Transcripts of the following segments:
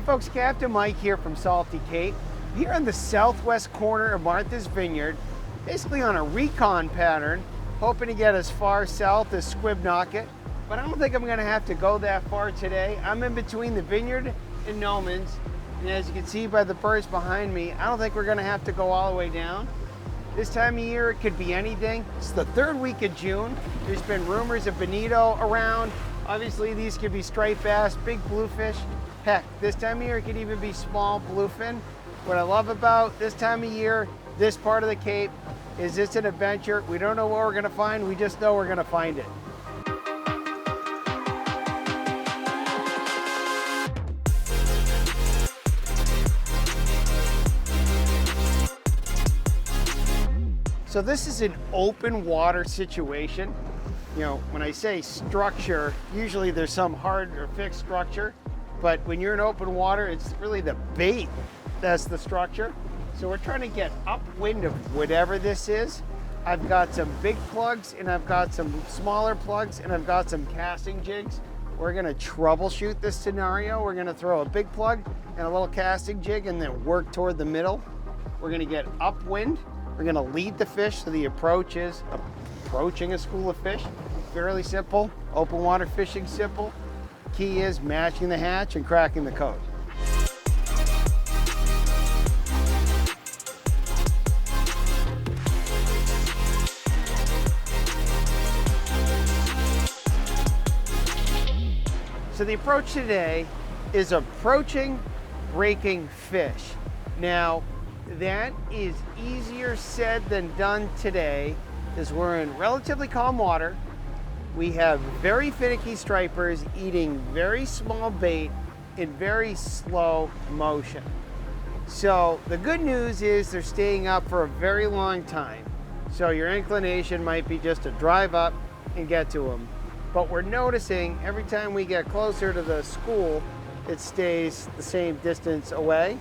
folks, Captain Mike here from Salty Cape, here on the southwest corner of Martha's Vineyard, basically on a recon pattern, hoping to get as far south as Squibnocket, but I don't think I'm going to have to go that far today. I'm in between the Vineyard and Nomans, and as you can see by the birds behind me, I don't think we're going to have to go all the way down. This time of year, it could be anything. It's the third week of June. There's been rumors of bonito around. Obviously, these could be striped bass, big bluefish. Heck, this time of year, it could even be small bluefin. What I love about this time of year, this part of the Cape, is it's an adventure. We don't know what we're gonna find, we just know we're gonna find it. So this is an open water situation. You know, when I say structure, usually there's some hard or fixed structure, but when you're in open water, it's really the bait that's the structure. So we're trying to get upwind of whatever this is. I've got some big plugs and I've got some smaller plugs and I've got some casting jigs. We're gonna troubleshoot this scenario. We're gonna throw a big plug and a little casting jig and then work toward the middle. We're gonna get upwind. We're gonna lead the fish so the approach is approaching a school of fish. Fairly simple, open water fishing simple. Key is matching the hatch and cracking the code. So the approach today is approaching breaking fish. Now, that is easier said than done today, as we're in relatively calm water. We have very finicky stripers eating very small bait in very slow motion. So the good news is they're staying up for a very long time. So your inclination might be just to drive up and get to them. But we're noticing every time we get closer to the school, it stays the same distance away.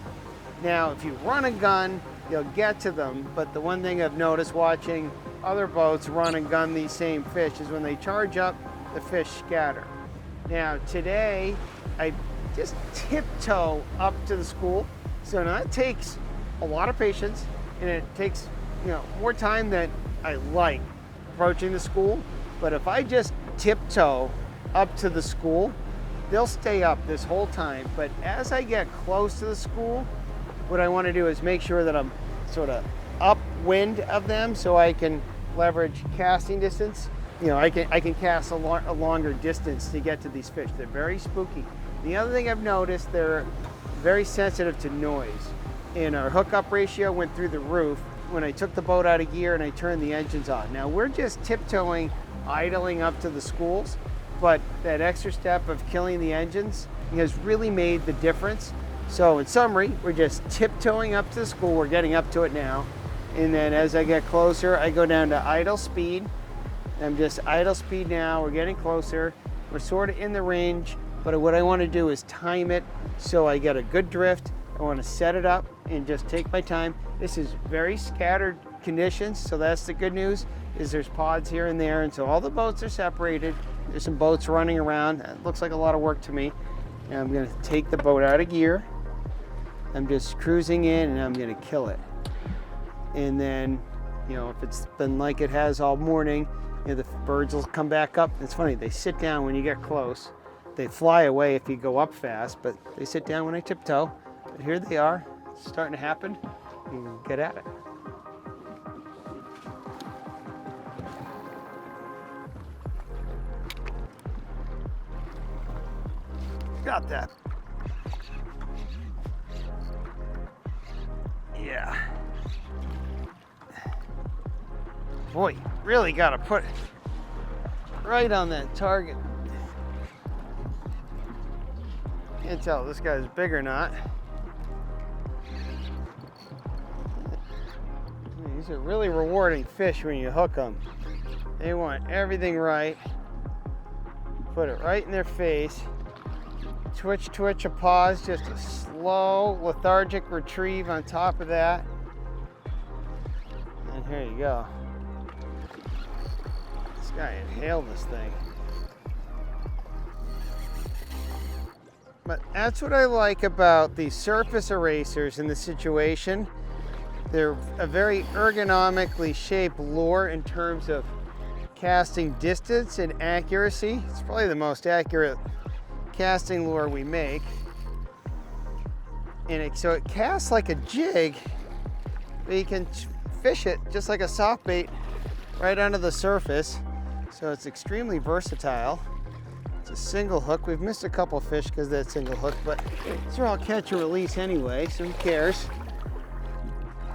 Now, if you run a gun, you'll get to them, but the one thing I've noticed watching other boats run and gun these same fish is when they charge up, the fish scatter. Now, today, I just tiptoe up to the school. So now it takes a lot of patience, and it takes, more time than I like approaching the school. But if I just tiptoe up to the school, they'll stay up this whole time. But as I get close to the school, what I want to do is make sure that I'm sort of upwind of them so I can leverage casting distance. I can cast a longer distance to get to these fish. They're very spooky. The other thing I've noticed, they're very sensitive to noise. And our hookup ratio went through the roof when I took the boat out of gear and I turned the engines on. Now we're just tiptoeing, idling up to the schools, but that extra step of killing the engines has really made the difference. So in summary, we're just tiptoeing up to the school. We're getting up to it now. And then as I get closer, I go down to idle speed. I'm just idle speed now. We're getting closer. We're sort of in the range, but what I want to do is time it so I get a good drift. I want to set it up and just take my time. This is very scattered conditions, so that's the good news, is there's pods here and there, and so all the boats are separated. There's some boats running around. It looks like a lot of work to me. And I'm going to take the boat out of gear. I'm just cruising in and I'm gonna kill it. And then, if it's been like it has all morning, the birds will come back up. It's funny, they sit down when you get close. They fly away if you go up fast, but they sit down when I tiptoe. But here they are, it's starting to happen. You can get at it. Got that. Yeah. Boy, really got to put it right on that target. Can't tell if this guy's big or not. These are really rewarding fish when you hook them. They want everything right. Put it right in their face. Twitch, twitch, a pause, just a slow, lethargic retrieve on top of that. And here you go. This guy inhaled this thing. But that's what I like about the surface erasers in this situation. They're a very ergonomically shaped lure in terms of casting distance and accuracy. It's probably the most accurate casting lure we make. And so it casts like a jig, but you can fish it just like a soft bait right under the surface. So it's extremely versatile. It's a single hook. We've missed a couple fish because of that single hook, but these are all catch and release anyway, so who cares?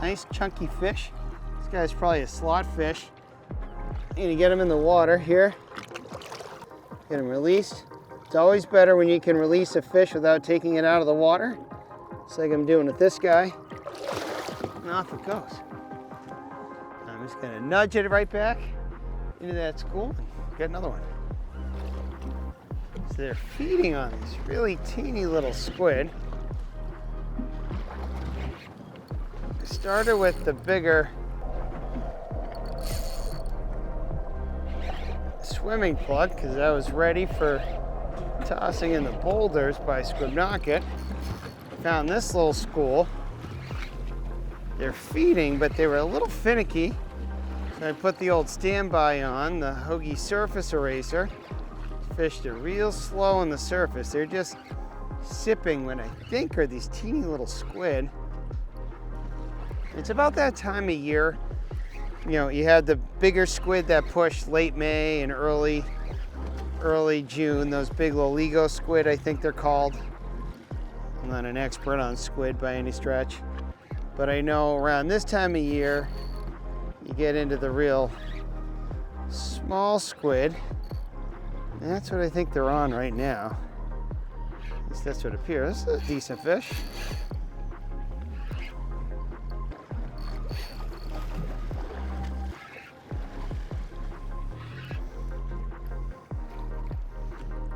Nice chunky fish. This guy's probably a slot fish. And you get him in the water here. Get him released. It's always better when you can release a fish without taking it out of the water. It's like I'm doing with this guy. And off it goes. I'm just gonna nudge it right back into that school and get another one. So they're feeding on these really teeny little squid. I started with the bigger swimming plug because I was ready for tossing in the boulders by Squibnocket. Found this little school. They're feeding, but they were a little finicky. So I put the old standby on, the Hoagie surface eraser. Fished are real slow on the surface. They're just sipping what I think are these teeny little squid. It's about that time of year. You know, you had the bigger squid that pushed late May and early June. Those big Loligo squid, I think they're called. I'm not an expert on squid by any stretch, but I know around this time of year, you get into the real small squid. And that's what I think they're on right now. At least that's what appears. This is a decent fish.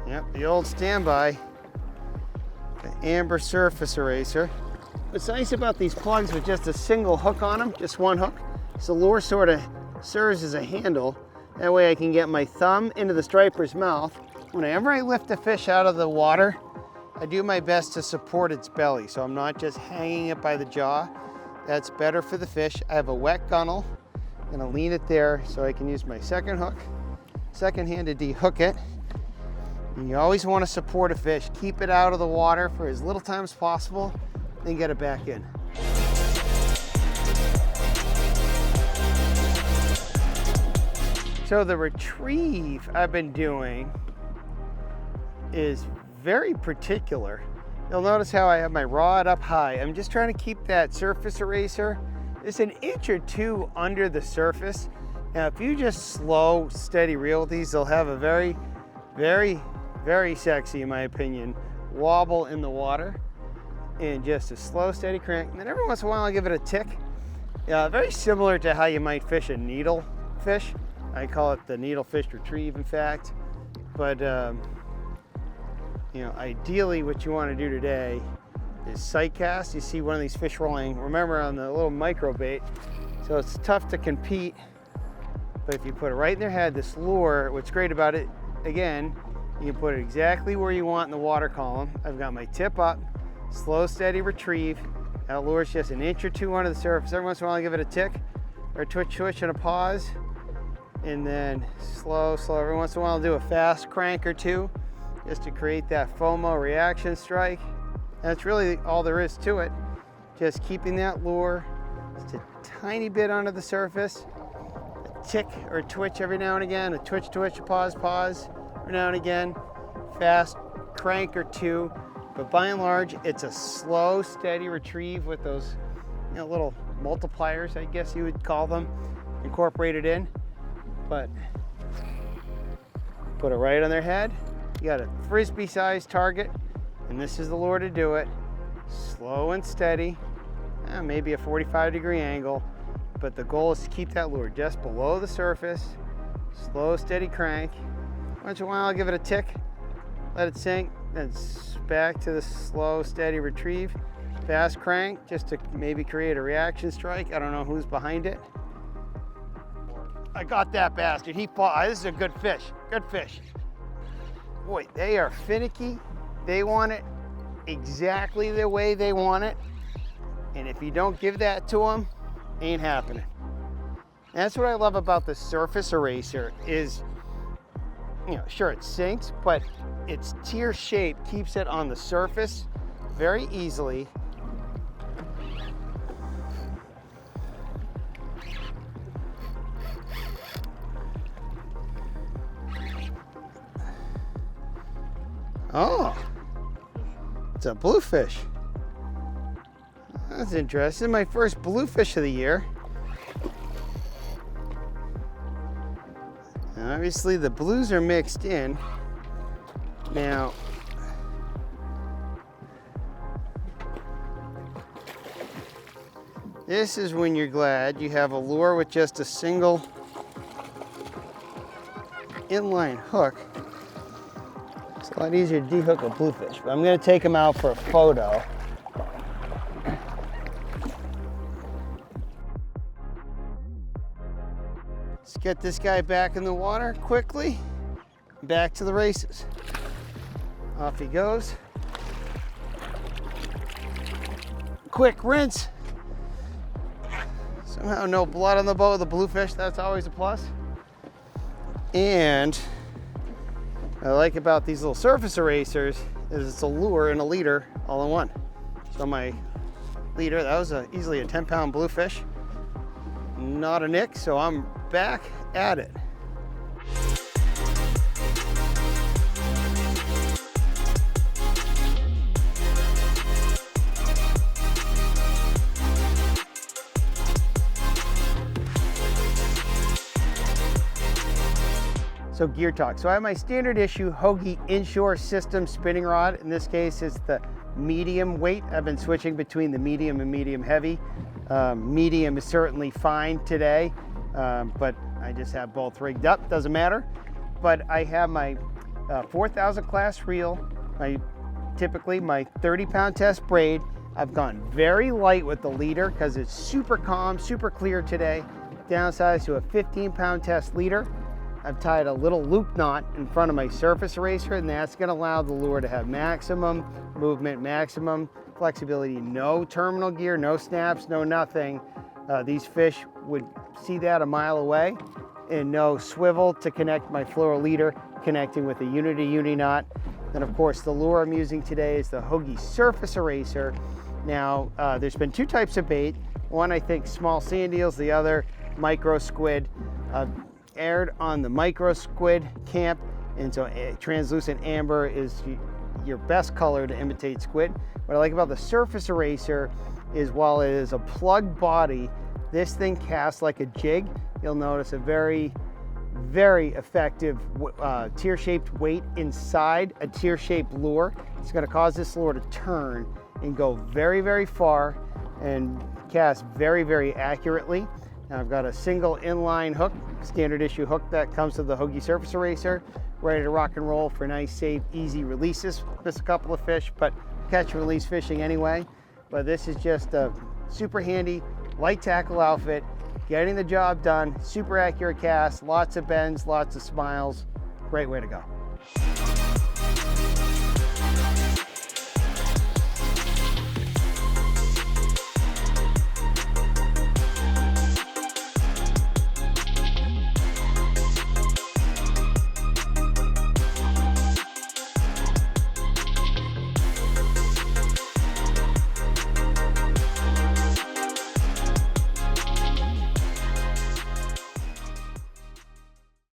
Yep, the old standby, the amber surface eraser. What's nice about these plugs with just a single hook on them, just one hook, so the lure sort of serves as a handle. That way I can get my thumb into the striper's mouth. Whenever I lift a fish out of the water, I do my best to support its belly, so I'm not just hanging it by the jaw. That's better for the fish. I have a wet gunnel. I'm gonna lean it there so I can use my second hook, second hand to de-hook it. And you always want to support a fish. Keep it out of the water for as little time as possible, then get it back in. So the retrieve I've been doing is very particular. You'll notice how I have my rod up high. I'm just trying to keep that surface eraser just an inch or two under the surface. Now, if you just slow, steady reel with these, they'll have a very, very, very sexy, in my opinion, wobble in the water. And just a slow, steady crank. And then every once in a while, I'll give it a tick. Very similar to how you might fish a needlefish. I call it the needlefish retrieve, in fact. But, you know, ideally what you want to do today is sight cast. You see one of these fish rolling, remember, on the little micro bait. So it's tough to compete. But if you put it right in their head, this lure, what's great about it, again, you can put it exactly where you want in the water column. I've got my tip up, slow, steady retrieve. That lure's just an inch or two under the surface. Every once in a while I give it a tick or a twitch and a pause. And then slow. Every once in a while I'll do a fast crank or two just to create that FOMO reaction strike. And that's really all there is to it. Just keeping that lure just a tiny bit under the surface. A tick or a twitch every now and again. A twitch, a pause every now and again. Fast crank or two. But by and large, it's a slow, steady retrieve with those, you know, little multipliers, I guess you would call them, incorporated in. But put it right on their head. You got a frisbee-sized target, and this is the lure to do it. Slow and steady, maybe a 45-degree angle, but the goal is to keep that lure just below the surface. Slow, steady crank. Once in a while, I'll give it a tick, let it sink, then back to the slow, steady retrieve. Fast crank, just to maybe create a reaction strike. I don't know who's behind it. I got that bastard. He fought. This is a good fish. Good fish. Boy, they are finicky. They want it exactly the way they want it. And if you don't give that to them, ain't happening. And that's what I love about the surface eraser is, you know, sure it sinks, but its tear shape keeps it on the surface very easily. Oh, it's a bluefish. That's interesting. My first bluefish of the year. And obviously the blues are mixed in. Now, this is when you're glad you have a lure with just a single inline hook. It's a lot easier to de-hook a bluefish, but I'm going to take them out for a photo. Let's get this guy back in the water quickly. Back to the races. Off he goes. Quick rinse. Somehow no blood on the boat with the bluefish, that's always a plus. And what I like about these little surface erasers is it's a lure and a leader all in one. So my leader, that was easily a 10-pound bluefish. Not a nick, so I'm back at it. So gear talk. So I have my standard issue Hoagie inshore system spinning rod. In this case, it's the medium weight. I've been switching between the medium and medium heavy. Medium is certainly fine today, but I just have both rigged up, doesn't matter. But I have my 4,000 class reel, typically my 30-pound test braid. I've gone very light with the leader because it's super calm, super clear today. Downsized to a 15-pound test leader. I've tied a little loop knot in front of my surface eraser, and that's going to allow the lure to have maximum movement, maximum flexibility, no terminal gear, no snaps, no nothing. These fish would see that a mile away, and no swivel to connect my fluoro leader, connecting with a uni knot. Then of course the lure I'm using today is the Hoagie surface eraser. Now there's been two types of bait. One I think small sand eels, the other micro squid. Aired on the micro squid camp, and so translucent amber is your best color to imitate squid. What I like about the surface eraser is while it is a plug body, this thing casts like a jig. You'll notice a very, very effective tear-shaped weight inside a tear-shaped lure. It's going to cause this lure to turn and go very, very far and cast very, very accurately. Now I've got a single inline hook, standard issue hook that comes with the Hoagie surface eraser, ready to rock and roll for nice, safe, easy releases. Just a couple of fish, but catch and release fishing anyway. But this is just a super handy, light tackle outfit, getting the job done, super accurate cast, lots of bends, lots of smiles. Great way to go.